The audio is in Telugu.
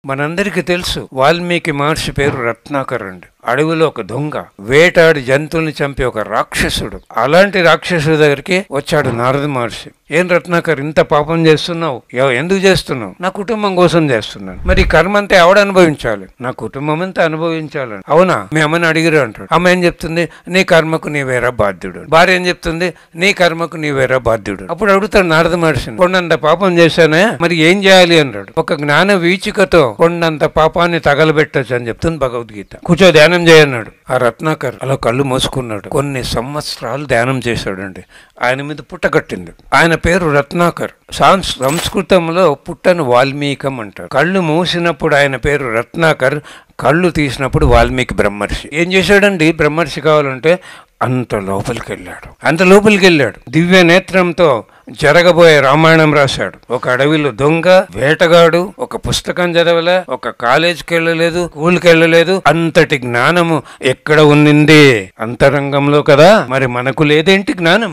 మనందరికీ తెలుసు వాల్మీకి మహర్షి పేరు రత్నాకర్ అండి. అడవిలో ఒక దొంగ, వేటాడి జంతువుల్ని చంపి ఒక రాక్షసుడు. అలాంటి రాక్షసుడి దగ్గరికి వచ్చాడు నారద మహర్షి. ఏం రత్నాకర్, ఇంత పాపం చేస్తున్నావు? ఎందుకు చేస్తున్నావు? నా కుటుంబం కోసం చేస్తున్నాను. మరి కర్మ అంతా ఎవడు అనుభవించాలి? నా కుటుంబం అంతా అనుభవించాలని. అవునా? మీ అమ్మని అడిగిరు అంటాడు. అమ్మ ఏం చెప్తుంది? నీ కర్మకు నీవేరా బాధ్యుడు. భార్య ఏం చెప్తుంది? నీ కర్మకు నీవేరా బాధ్యుడు. అప్పుడు అడుగుతాడు నారద మహర్షిని, కొండంత పాపం చేశానే, మరి ఏం చేయాలి అన్నాడు. ఒక జ్ఞాన వీచికతో కొండంత పాపాన్ని తగలబెట్టచ్చు అని చెప్తుంది భగవద్గీత. కూర్చో ధ్యానం చేయన్నాడు. ఆ రత్నాకర్ అలా కళ్ళు మూసుకున్నాడు. కొన్ని సంవత్సరాలు ధ్యానం చేశాడండి. ఆయన మీద పుట్ట కట్టింది. ఆయన పేరు రత్నాకర్. సంస్కృతంలో పుట్టను వాల్మీకం అంటారు. కళ్ళు మూసినప్పుడు ఆయన పేరు రత్నాకర్, కళ్ళు తీసినప్పుడు వాల్మీకి బ్రహ్మర్షి. ఏం చేశాడండి బ్రహ్మర్షి కావాలంటే? అంత లోపలికి వెళ్ళాడు. దివ్య నేత్రంతో జరగబోయే రామాయణం రాశాడు. ఒక అడవిలో దొంగ, వేటగాడు, ఒక పుస్తకం చదవలే, ఒక కాలేజీకి వెళ్ళలేదు, స్కూల్కి వెళ్ళలేదు. అంతటి జ్ఞానము ఎక్కడ ఉంది? అంతరంగంలో కదా. మరి మనకు లేదేంటి జ్ఞానం?